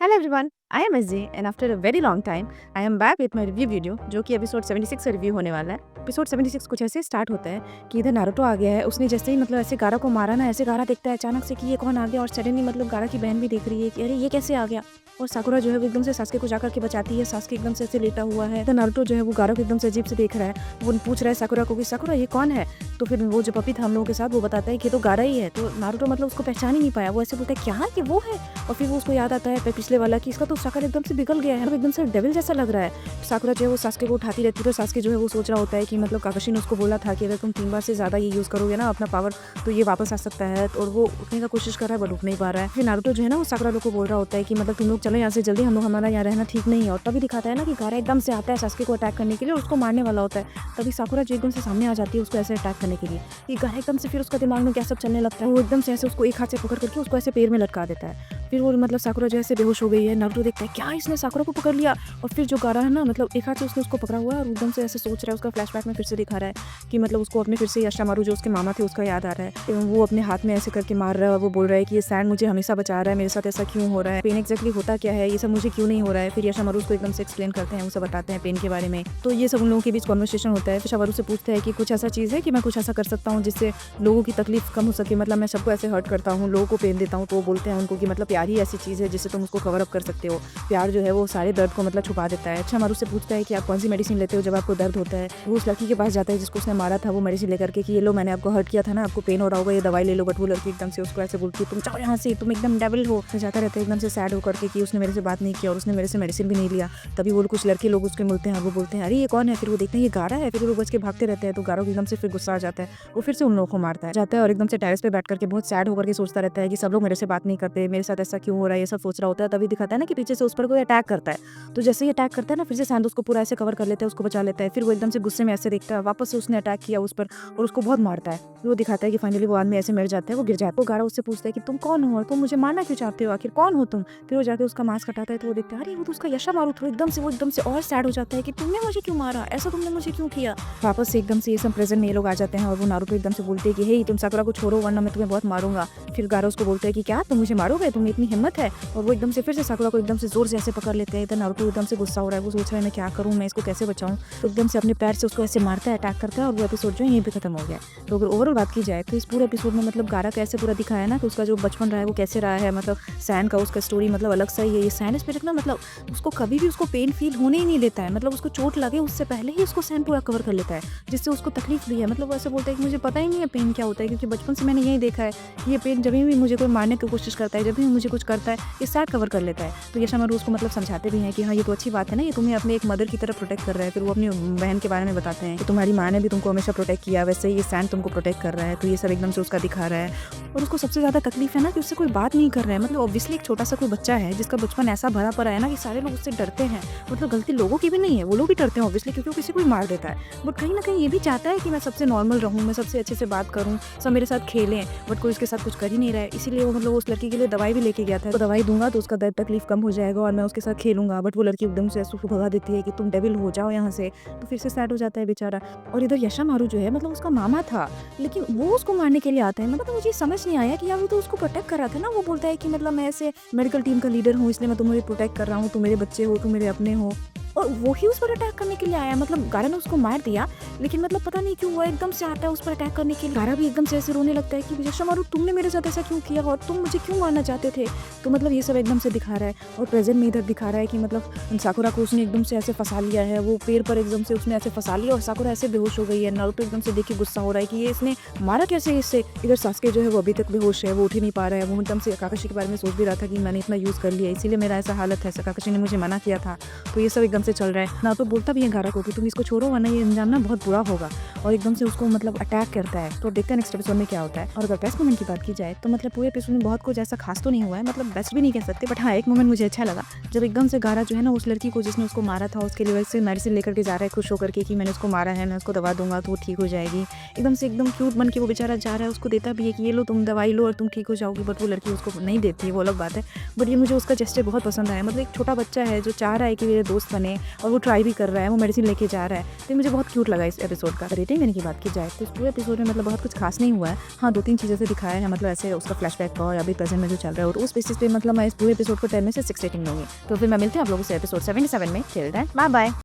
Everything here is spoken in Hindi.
Hello everyone, I am SJ and after a very long time I am back with my review video जो कि एपिसोड 76 का रिव्यू होने वाला है। एपिसोड 76 कुछ ऐसे स्टार्ट होता है कि इधर नारुतो आ गया है। उसने जैसे ही मतलब ऐसे गारा को मारा ना, ऐसे गारा देखता है अचानक से कि ये कौन आ गया और सडनली मतलब गारा की बहन भी देख रही है कि अरे ये कैसे आ गया। और साकुरा जो है वो एकदम से सास्के को जाकर के बचाती है। सास्के एकदम से ऐसे लेटा हुआ है। तो नारुतो जो है वो गारा को एकदम से अजीब से देख रहा है। वो पूछ रहा है साकुरा को कि साकुरा ये कौन है। तो फिर वो जो पपी था हम लोगों के साथ वो बताता है कि तो गारा ही है। तो नारुतो मतलब उसको पहचान ही नहीं पाया। वो ऐसे बोलता है क्या कि वो है। और फिर वो उसको याद आता है पिछले वाला कि इसका तो शक्ल एकदम से बिगल गया है, एकदम से डेविल जैसा लग रहा है। साकुरा जो है वो सास्के को उठाती रहती है। तो सास्के जो है वो सोच रहा होता है कि मतलब काकाशी ने उसको बोला था कि अगर तुम 3 बार से ज़्यादा ये यूज़ करोगे ना अपना पावर तो ये वापस आ सकता है। और वो उठने का कोशिश कर रहा है बट उठ नहीं पा रहा है। फिर नारुतो जो है ना वो साकुरा लोग को बोल रहा होता है कि मतलब तुम लोग चलो यहाँ से जल्दी, हम लोग हमारा यहाँ रहना ठीक नहीं है। और तभी दिखाता है ना कि गारा एकदम से आता है सास्के को अटैक करने के लिए और उसको मारने वाला होता है। तभी साकुरा जो एकदम से सामने आ जाती है उसको ऐसे अटैक करने के लिए। ये गारा एकदम से फिर उसका दिमाग में क्या सब चलने लगता है। वो एकदम से ऐसे उसको एक हाथ से पकड़ करके उसको ऐसे पैर में लटका देता है। फिर वो मतलब साकुरा जो ऐसे बेहोश हो गई है। नारुतो देखता है क्या इसने साकुरा को पकड़ लिया। और फिर जो गारा है ना मतलब एक हाथ से उसने उसको पकड़ा हुआ है और एकदम से ऐसे सोच रहा है। उसका फ्लैशबैक में फिर से दिखा रहा है कि मतलब उसको अपने फिर से याशामारू जो उसके मामा थे उसका याद आ रहा है। एवं वो अपने हाथ में ऐसे करके मार रहा है और वो बोल रहा है कि ये सैंड मुझे हमेशा बचा रहा है, मेरे साथ ऐसा क्यों हो रहा है, पेन एक्जैक्टली होता क्या है, ये सब मुझे क्यों नहीं हो रहा है। फिर याशामारू उसको एकदम से एक्सप्लेन करते हैं, उसे बताते हैं पेन के बारे में। तो ये सब उन लोगों के बीच कॉन्वर्सेशन होता है। फिर याशामारू से पूछता है कि कुछ ऐसा चीज़ है कि मैं कुछ ऐसा कर सकता हूँ जिससे लोगों की तकलीफ कम हो सके, मतलब मैं सबको ऐसे हर्ट करता हूँ, लोगों को पेन देता हूँ। तो वो बोलते हैं उनको कि मतलब प्यार ही ऐसी चीज़ है जिससे तुम उसको कवर अप कर सकते हो। प्यार जो है वो सारे दर्द को मतलब छुपा देता है। अच्छा, मारू से पूछता है कि आप कौन सी मेडिसिन लेते हो जब आपको दर्द होता है। वो उस लड़की के पास जाता है जिसको उसने मारा था, वो मेडिसिन लेकर के कि ये लो मैंने आपको हर्ट किया था ना, आपको पेन हो रहा होगा, ये दवाई ले लो। बट वो लड़की एकदम से उसको ऐसे बोलती है तुम जाओ यहाँ से, तुम एकदम डेविल हो। तो जाता रहता है एकदम से सैड होकर के कि उसने मेरे से बात नहीं किया और उसने मेरे से मेडिसिन भी नहीं लिया। तभी वो कुछ लड़के लोग उसके मिलते हैं, वो बोलते हैं अरे ये कौन है। फिर वो देखते हैं ये गारा है। फिर वो बच के भागते रहते हैं। तो गारा को एकदम से फिर गुस्सा आ जाता है। वो फिर से उन लोगों को मारता है जाता है और एकदम से टेरेस पे बैठ करके बहुत सैड होकर के सोचता रहता है कि सब लोग मेरे से बात नहीं करते, मेरे साथ ऐसा क्यों हो रहा है, ये सब सोच रहा होता है। तभी दिखाता है ना कि पीछे से उस पर कोई अटैक करता है। तो जैसे ही अटैक करता है ना फिर से सैंड उसको पूरा ऐसे कवर कर लेता है, उसको बचा लेता है। फिर वो एकदम से गुस्से में ऐसे देखता है वापस से उसने अटैक किया उस पर और उसको बहुत मारता है। वो दिखाता है कि फाइनली वो आदमी ऐसे मर जाता है, वो गिर जाता है। वो गारा उससे पूछता है कि तुम कौन हो और तुम मुझे मारना क्यों चाहते हो, आखिर कौन हो तुम। फिर वो जाके उसका मास्क हटाता है तो वो देखता है अरे वो तो उसका याशामारू था। एकदम से और सैड हो जाता है कि तुमने मुझे क्यों मारा, ऐसा तुमने मुझे क्यों किया। वापस से एकदम से ये सब प्रेजेंट में ये लोग आ जाते हैं और वो नारुतो एकदम से बोलते हैं कि हे तुम साकुरा को छोड़ो वरना मैं तुम्हें बहुत मारूंगा। फिर गारा उसको बोलता है कि क्या तुम मुझे मारोगे, तुम्हें इतनी हिम्मत है। और वो एकदम से फिर से साकुरा को एकदम से जोर से ऐसे पकड़ लेते हैं। इधर नारुतो एकदम से गुस्सा हो रहा है, वो सोच रहा है मैं क्या करूँ, मैं इसको कैसे बचाऊँ। तो एकदम से अपने पैर से उसको ऐसे मारता है, अटैक करता है और वो एपिसोड जो है यहीं पे खत्म हो गया। तो अगर ओवरऑल बात की जाए तो इस पूरे एपिसोड में मतलब गारा का ऐसे पूरा दिखाया है ना कि उसका जो बचपन रहा है वो कैसे रहा है। मतलब सैन का उसका स्टोरी मतलब अलग सा ही है। ये सैन स्पिरिट ना मतलब उसको कभी भी उसको पेन फील होने ही नहीं देता है। मतलब उसको चोट लगे उससे पहले ही उसको सैन पूरा कवर कर लेता है, जिससे उसको तकलीफ भी है। मतलब वो ऐसे बोलता है कि मुझे पता ही नहीं है पेन क्या होता है, क्योंकि बचपन से मैंने यही देखा है कि ये पेन जब भी मुझे कोई मारने की कोशिश करता है, जब भी मुझे कुछ करता है, ये सैड कवर कर लेता है। तो याशामारू उसको मतलब समझाते भी हैं कि हाँ ये तो अच्छी बात है ना, ये तुम्हें अपने एक मदर की तरह प्रोटेक्ट कर रहा है। फिर वो अपनी बहन के बारे में बताते हैं कि तुम्हारी माँ ने भी तुमको हमेशा प्रोटेक्ट किया, वैसे ही ये सैंड तुमको प्रोटेक्ट कर रहा है। तो ये सब एकदम से उसका दिखा रहा है। और उसको सबसे ज़्यादा तकलीफ है ना कि उससे कोई बात नहीं कर रहा है। मतलब ऑब्वियसली एक छोटा सा कोई बच्चा है जिसका बचपन ऐसा भरा पड़ा है ना कि सारे लोग उससे डरते हैं। मतलब गलती लोगों की भी नहीं है, वो लोग भी डरते हैं ऑब्वियसली क्योंकि वो किसी को भी मार देता है। बट कहीं ना कहीं ये भी चाहता है कि मैं सबसे नॉर्मल रहूँ, मैं सबसे अच्छे से बात करूँ, सब मेरे साथ खेलें। बट कोई उसके साथ कुछ कर ही नहीं रहा है। इसीलिए वो मतलब उस लड़की के लिए दवाई भी लेके गया था। तो दवाई दूंगा तो उसका दर्द तकलीफ कम हो जाएगा और मैं उसके साथ खेलूंगा। बट वो लड़की एकदम से उसको भगा देती है कि तुम डेविल हो जाओ यहाँ से। तो फिर से सैड हो जाता है बेचारा। और इधर याशामारू जो है मतलब उसका मामा था लेकिन वो उसको मारने के लिए आता है। मतलब मुझे समझ नहीं आया कि यार वो तो उसको प्रोटेक्ट कर रहा था ना। वो बोलता है कि मतलब मैं ऐसे मेडिकल टीम का लीडर हूँ इसलिए मैं तुम्हें प्रोटेक्ट कर रहा हूँ, तुम मेरे बच्चे हो, तुम मेरे अपने हो। और वो ही उस पर अटैक करने के लिए आया। मतलब गारा ने उसको मार दिया लेकिन मतलब पता नहीं क्यों वो एकदम से आता है उस पर अटैक करने के लिए। गारा भी एकदम से ऐसे रोने लगता है कि याशामारू तुमने मेरे साथ ऐसा क्यों किया और तुम मुझे क्यों मारना चाहते थे। तो मतलब ये सब एकदम से दिखा रहा है। और प्रेजेंट में इधर दिखा रहा है कि मतलब साकुरा को उसने एकदम से ऐसे फंसा लिया है, वो पेड़ पर एकदम से उसने ऐसे फंसा लिया और साकुरा ऐसे बेहोश हो गई है। नारुतो एकदम से देख के गुस्सा हो रहा है कि ये इसने मारा कैसे इससे। इधर सास्के जो है वो अभी तक बेहोश है, वो उठ ही नहीं पा रहा है। वो एकदम से काकाशी के बारे में सोच भी रहा था कि मैंने इतना यूज़ कर लिया इसीलिए मेरा ऐसा हालत है, काकाशी ने मुझे मना किया था। तो ये सब एकदम से चल रहा है। नारुतो बोलता भी है गारा को कि तुम इसको छोड़ो वरना ये अंजाम ना बहुत बुरा होगा। और एकदम से उसको मतलब अटैक करता है। तो देखते हैं नेक्स्ट एपिसोड में क्या होता है। और अगर बेस्ट मोमेंट की बात की जाए तो मतलब पूरे एपिसोड में बहुत कुछ ऐसा खास तो नहीं हुआ है, मतलब बेस्ट भी नहीं कह सकते। बट हाँ एक मोमेंट मुझे अच्छा लगा जब एकदम से गारा जो है ना उस लड़की को जिसने उसको मारा था उसके लिए से मेडिसिन लेकर के जा रहा है खुश होकर के कि मैंने उसको मारा है, मैं उसको दवा दूंगा तो वो ठीक हो जाएगी। एकदम क्यूट बन के वो बेचारा जा रहा है, उसको देता भी है कि ये लो तुम दवाई लो और तुम ठीक हो जाओगी। बट वो लड़की उसको नहीं देती है, वो अलग बात है। बट ये मुझे उसका जेस्चर बहुत पसंद आया। मतलब एक छोटा बच्चा है जो चाह रहा है कि मेरे दोस्त बने लेने और वो ट्राई भी कर रहा है, वो मेडिसिन लेके जा रहा है। तो मुझे बहुत क्यूट लगा इस एपिसोड का। रेटिंग देने की बात की जाए तो इस पूरे एपिसोड में मतलब बहुत कुछ खास नहीं हुआ है। हाँ, 2-3 चीज़ें से दिखाया है, मतलब ऐसे उसका फ्लैशबैक का और अभी प्रेजेंट में जो चल रहा है, और उस बेसिस पे मतलब मैं इस पूरे एपिसोड को 10 में से 6 रेटिंग दूँगी। तो फिर मैं मिलती हूँ आप लोगों से एपिसोड 77 में। Till then bye bye.